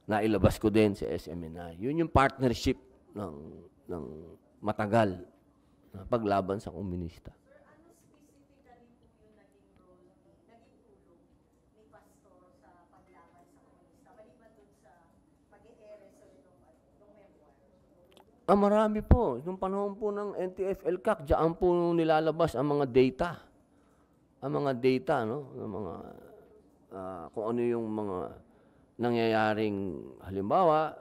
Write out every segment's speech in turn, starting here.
nailabas ko din sa SMNI. Yun yung partnership ng matagal na paglaban sa komunista. Marami po. Nung panahon po ng NTF-ELCAC, diyan po nilalabas ang mga data. Ang mga data, no? Ang mga, kung ano yung mga nangyayaring, halimbawa,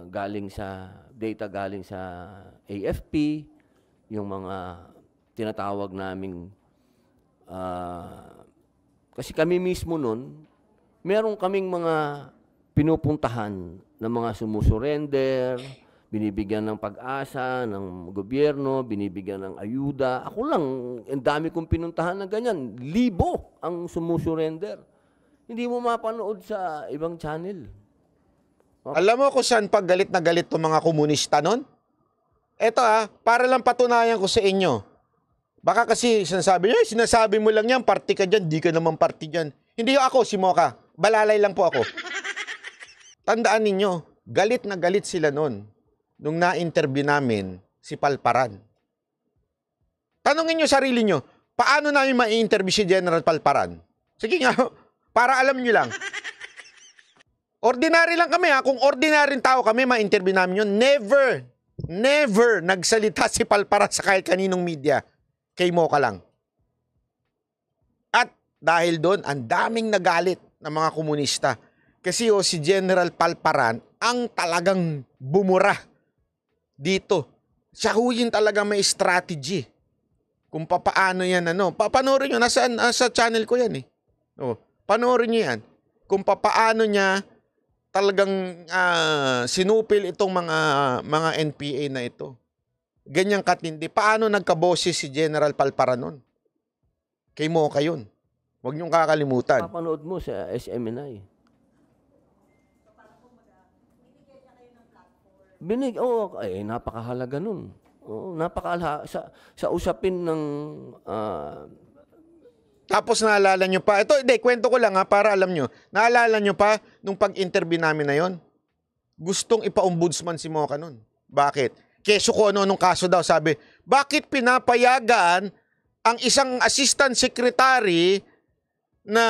galing sa AFP, yung mga tinatawag naming, kasi kami mismo nun, meron kaming mga pinupuntahan ng mga sumusurrender, binibigyan ng pag-asa ng gobyerno, binibigyan ng ayuda. Ako lang, ang dami kong pinuntahan na ganyan. Libo ang sumusurrender. Hindi mo mapanood sa ibang channel. Alam mo kung saan pag galit na galit itong mga komunista nun? Eto para lang patunayan ko sa inyo. Baka kasi sinasabi mo lang yan, party ka dyan, di ka naman party dyan. Hindi ako, si Mocha. Balalay lang po ako. Tandaan ninyo, galit na galit sila nun nung na-interview namin si Palparan. Tanungin nyo sarili nyo, paano namin ma-interview si General Palparan? Sige nga, para alam nyo lang. Ordinary lang kami Kung ordinaryong tao kami, ma-interview namin yun. Never nagsalita si Palparan sa kahit kaninong media. Kay Mocha lang. At dahil doon, ang daming nagalit ng mga komunista. Kasi si General Palparan ang talagang bumura dito. Siya huyin talaga may strategy. Kung papaano yan, panoorin nyo, nasa channel ko yan panoorin nyo yan. Kung papaano niya talagang sinupil itong mga NPA na ito. Ganyang katindi. Paano nagkaboses si General Palparan nun? Kay Mocha yun. Huwag niyong kakalimutan. Papanood mo sa SMNI. Napakahalaga nun. Napakahalaga. Sa usapin ng... Tapos naalala nyo pa, kwento ko lang para alam nyo. Naalala nyo pa, nung pag-interview namin na yon, gustong ipa-ombudsman si Mocha nun. Bakit? Keso ko anong kaso daw, sabi, bakit pinapayagan ang isang assistant secretary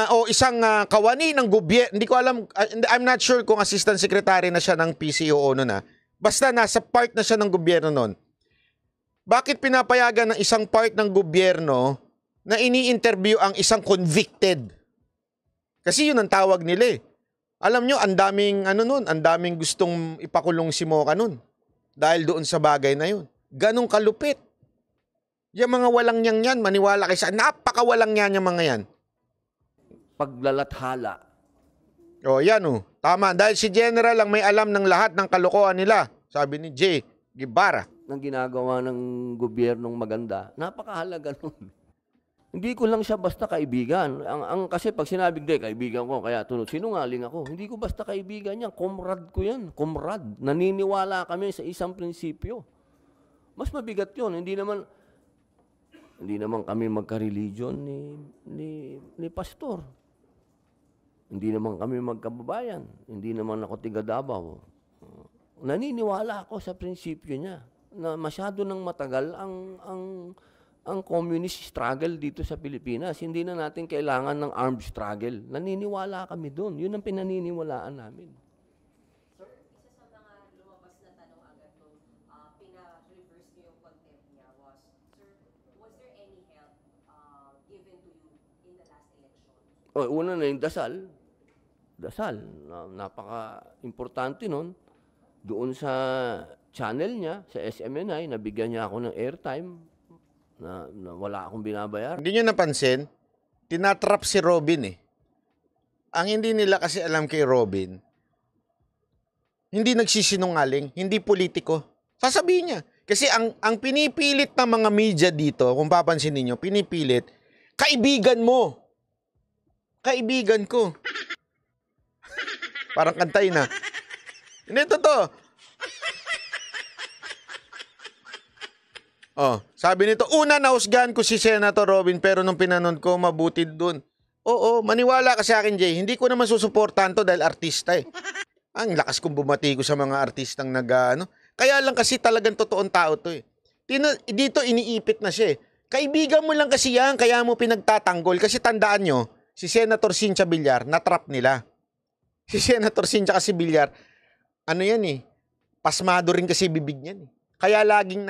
o isang kawani ng gobyerno, hindi ko alam, I'm not sure kung assistant secretary na siya ng PCOO nun Basta nasa part na siya ng gobyerno nun. Bakit pinapayagan ng isang part ng gobyerno na ini-interview ang isang convicted? Kasi yun ang tawag nila Alam nyo, ang daming gustong ipakulong si Mocha nun. Dahil doon sa bagay na yun. Ganong kalupit. Yung mga walang yan, maniwala kayo sa napakawalang yan yung mga yan. Paglalathala. Yan Tama. Dahil si General lang may alam ng lahat ng kalokohan nila. Sabi ni Jay Guevara. Nang ginagawa ng gobyernong maganda, napakahalaga nun. Hindi ko lang siya basta kaibigan. Kasi pag sinabing, kaibigan ko, kaya sinungaling ako. Hindi ko basta kaibigan yan. Comrade ko yan. Comrade. Naniniwala kami sa isang prinsipyo. Mas mabigat yun. Hindi naman kami magka-religion ni pastor. Hindi naman kami magkababayan. Hindi naman ako tiga Davao. Naniniwala ako sa prinsipyo niya na masyado nang matagal ang communist struggle dito sa Pilipinas. Hindi na natin kailangan ng armed struggle. Naniniwala kami doon. Yun ang pinaniniwalaan namin. Sir, isa sa mga lumabas na tanong agad nung pina-reverse niyo yung contempt niya was, sir, was there any help given to you in the last election? Una na yung dasal. Napaka-importante nun. Doon sa channel niya, sa SMNI, nabigyan niya ako ng airtime na wala akong binabayar. Hindi nyo napansin, tinatrap si Robin Ang hindi nila kasi alam kay Robin, hindi nagsisinungaling, hindi politiko. Sasabihin niya. Kasi ang pinipilit ng mga media dito, kung papansin niyo, pinipilit, kaibigan mo. Kaibigan ko. Parang kantay na. Hindi, totoo. Sabi nito, una nahusgahan ko si Senator Robin pero nung pinanood ko, mabuti dun. Oo, maniwala ka sa akin, Jay. Hindi ko naman susuportahan to dahil artista Ang lakas kong bumati ko sa mga artistang ano. Kaya lang kasi talagang totoong tao to eh. Dito iniipit na siya eh. Kaibigan mo lang kasi yan, kaya mo pinagtatanggol. Kasi tandaan nyo, si Senator Cynthia Villar, na-trap nila. Si Senator Cynthia kasi Villar, ano yan eh, pasmado rin kasi bibig niyan eh. Kaya laging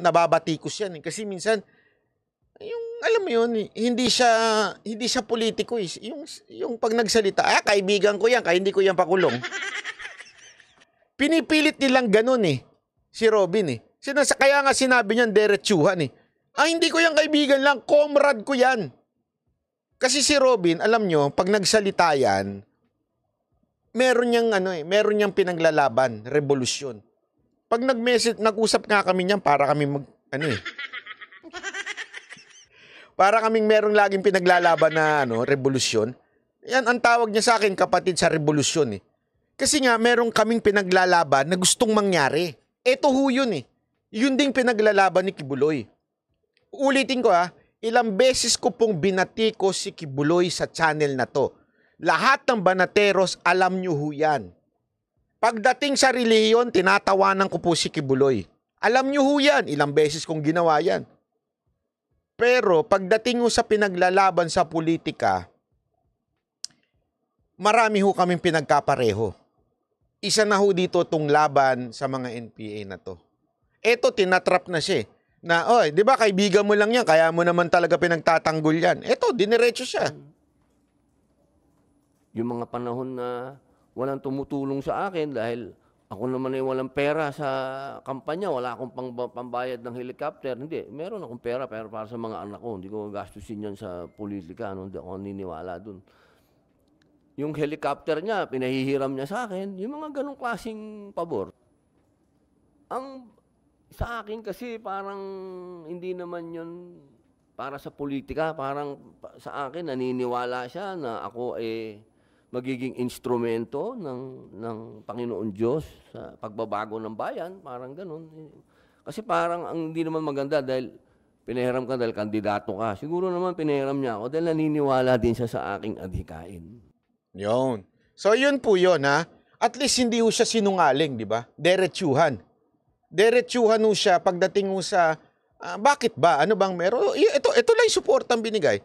nababatikos yan eh. Kasi minsan, yung alam mo yun, hindi siya politiko eh. Yung pag nagsalita, kaibigan ko yan, kaya hindi ko yan pakulong. Pinipilit nilang ganun eh, si Robin eh. Kaya nga sinabi niyan, derechuhan eh. Hindi ko yan kaibigan lang, comrade ko yan. Kasi si Robin, alam nyo, pag nagsalita yan, meron niyang pinaglalaban, revolusyon. Pag nag-usap nga kami niyan, para kami para kaming merong laging pinaglalaban na revolusyon. Yan ang tawag niya sa akin, kapatid sa revolusyon eh. Kasi nga meron kaming pinaglalaban na gustong mangyari. Ito ho yun eh. Yun ding pinaglalaban ni Kibuloy. Ulitin ko ilang beses ko pong binatiko si Kibuloy sa channel na to. Lahat ng banateros alam nyo ho yan. Pagdating sa reliyon, tinatawanan ko po si Kibuloy. Alam nyo ho yan, ilang beses kong ginawa yan. Pero pagdating ho sa pinaglalaban sa politika, marami ho kaming pinagkapareho. Isa na ho dito tong laban sa mga NPA na to. Eto, tinatrap na siya na, di ba kaibigan mo lang yan, kaya mo naman talaga pinagtatanggol yan. Eto, diniretso siya. Yung mga panahon na walang tumutulong sa akin dahil ako naman ay walang pera sa kampanya, wala akong pambayad ng helicopter. Hindi, meron akong pera pero para sa mga anak ko. Hindi ko gastusin yan sa politika. Hindi ako niniwala dun. Yung helicopter niya, pinahihiram niya sa akin, yung mga ganong klaseng pabor. Sa akin kasi parang hindi naman yun para sa politika. Parang sa akin naniniwala siya na ako magiging instrumento ng Panginoon Diyos sa pagbabago ng bayan. Parang ganun. Kasi parang hindi naman maganda dahil pinahiram ka dahil kandidato ka. Siguro naman pinahiram niya ako dahil naniniwala din siya sa aking adhikain. Yun. So yun po yun At least hindi ho siya sinungaling, di ba? Derechuhan. Derechuhan ho siya pagdating ho sa, bakit ba? Ano bang meron? Ito lang yung support ang binigay.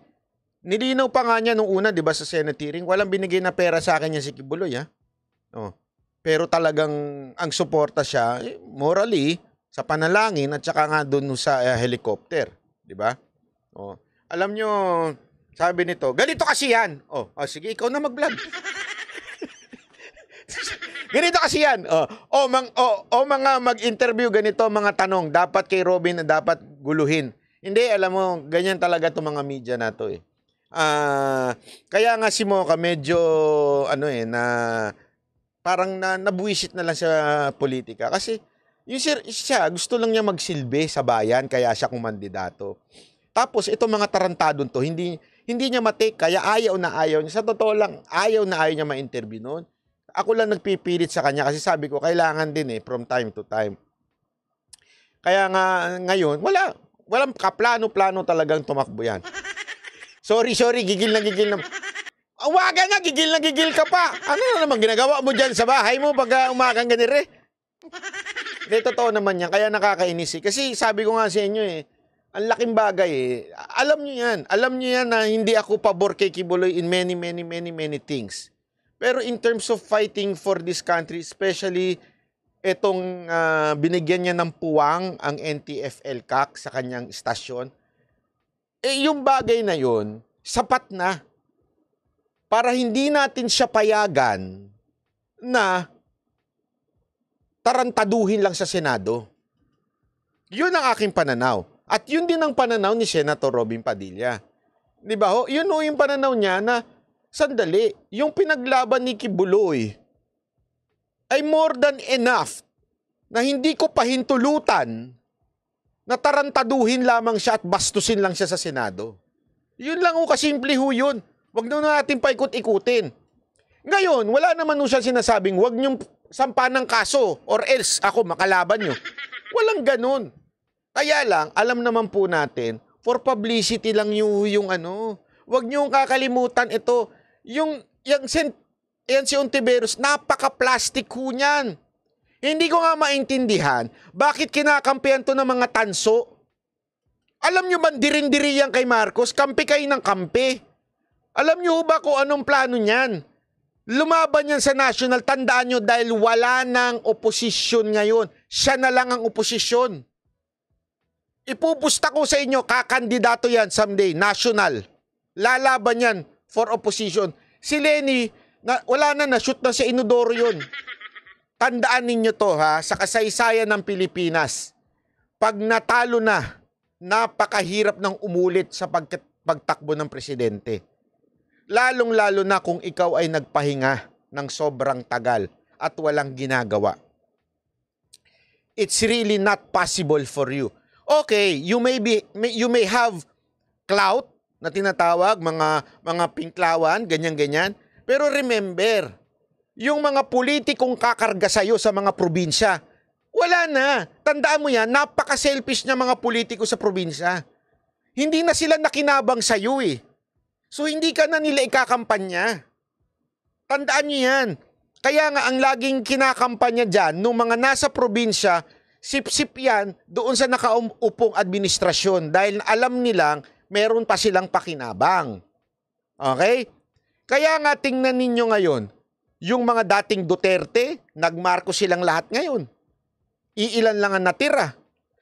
Nilinaw pa nga niya nung una, di ba, sa Senate hearing, walang binigay na pera sa akin niya si Kibuloy, Pero talagang ang suporta siya, morally, sa panalangin, at saka nga doon sa helicopter. Di ba? Alam nyo, sabi nito, ganito kasi yan. Sige, ikaw na mag-vlog. Ganito kasi yan. Mga mag-interview ganito, mga tanong, dapat kay Robin na dapat guluhin. Hindi, alam mo, ganyan talaga itong mga media na to eh. Kaya nga si Mocha medyo, parang nabuwisit na lang sa politika. Kasi, siya, gusto lang niya magsilbi sa bayan, kaya siya kumandidato. Tapos, itong mga tarantadon to, hindi niya matake, kaya ayaw niya. Sa totoo lang, ayaw niya ma-interview noon. Ako lang nagpipilit sa kanya kasi sabi ko, kailangan din from time to time. Kaya nga, ngayon, walang kaplano-plano talagang tumakbo yan. Sorry, gigil na. Awagan na, gigil ka pa. Ano na naman ginagawa mo dyan sa bahay mo pag umagang ganire? Hindi, totoo naman yan. Kaya nakakainis eh. Kasi sabi ko nga sa inyo ang laking bagay Alam nyo yan na hindi ako pabor kay Kibuloy in many things. Pero in terms of fighting for this country, especially itong binigyan niya ng puwang ang NTF-ELCAC sa kanyang istasyon, yung bagay na yon sapat na para hindi natin siya payagan na tarantaduhin lang sa Senado. Yun ang aking pananaw. At yun din ang pananaw ni Senator Robin Padilla. Di ba ho? Yun ho yung pananaw niya na, sandali, yung pinaglaban ni Kibuloy ay more than enough na hindi ko pahintulutan na tarantaduhin lamang siya at bastusin lang siya sa Senado. Yun lang ho, kasimple ho yun. Huwag na natin paikot-ikutin. Ngayon, wala naman ho siya sinasabing, huwag niyong sampa ng kaso or else ako makalaban niyo. Walang ganun. Kaya lang, alam naman po natin, for publicity lang yung huwag niyong kakalimutan ito, yung Ayan si Ontiveros, napaka-plastic ho niyan. Hindi ko nga maintindihan bakit kinakampihan to ng mga tanso. Alam nyo ba, dirin-diri yan kay Marcos? Kampi kayo ng kampi. Alam nyo ba kung anong plano niyan? Lumaban yan sa national, tandaan nyo, dahil wala nang oposisyon ngayon. Siya na lang ang oposisyon. Ipupusta ko sa inyo, kakandidato yan someday, national. Lalaban yan for opposition. Si Lenny, wala na, na-shoot na sa inodoro yun. Tandaan ninyo to ha, sa kasaysayan ng Pilipinas. Pag natalo na, napakahirap ng umulit sa pagtakbo ng presidente. Lalong-lalo na kung ikaw ay nagpahinga ng sobrang tagal at walang ginagawa. It's really not possible for you. Okay, you may have clout na tinatawag, mga pinklawan, ganyan-ganyan. Pero remember, yung mga politikong kakarga sa'yo sa mga probinsya, wala na. Tandaan mo yan, napaka-selfish na mga politiko sa probinsya. Hindi na sila nakinabang sa'yo eh. So hindi ka na nila ikakampanya. Tandaan nyo yan. Kaya nga ang laging kinakampanya dyan, nung mga nasa probinsya, sip-sip yan doon sa nakaupong administrasyon dahil alam nilang meron pa silang pakinabang. Okay? Kaya nga tingnan ninyo ngayon, yung mga dating Duterte, nag-Marcos silang lahat ngayon. Iilan lang ang natira.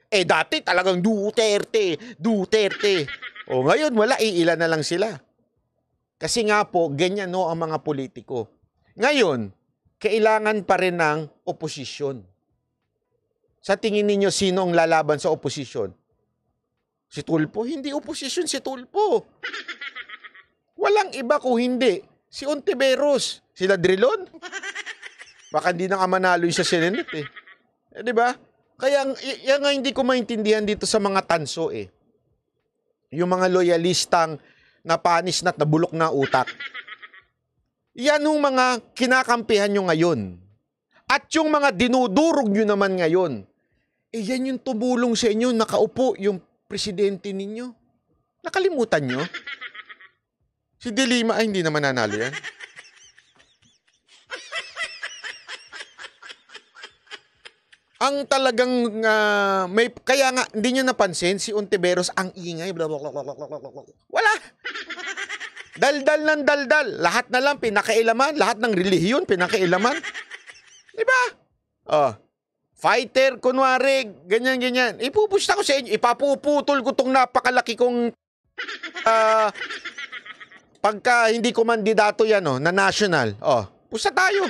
Eh dati talagang Duterte. O ngayon wala, iilan na lang sila. Kasi nga po, ganyan no ang mga politiko. Ngayon, kailangan pa rin ng oposisyon. Sa tingin ninyo, sino ang lalaban sa oposisyon? Si Tulfo? Hindi oposisyon si Tulfo. Walang iba kung hindi. Si Ontiveros. Sila Drilon? Baka hindi na manalo yung sa Senate eh. Di ba? Kaya yan nga hindi ko maintindihan dito sa mga tanso eh. Yung mga loyalistang napanis na nabulok na utak. Yan yung mga kinakampihan nyo ngayon. At yung mga dinudurog nyo naman ngayon, eh yan yung tumulong sa inyo, nakaupo yung presidente ninyo. Nakalimutan nyo? Si De Lima, ay hindi naman nanalo yan. Ang talagang kaya nga hindi niyo napansin si Ontiveros ang ingay, blah, blah, blah, blah, blah, blah. Wala. Daldal ng daldal, lahat na lang pinakailaman, lahat ng relihiyon pinakailaman. 'Di ba? Oh. Fighter kunwari, ganyan. Ipupusta ko sa inyo, ipapuputol ko tong napakalaki kong pagka hindi ko mandidato yan na national. Oh, pusta tayo.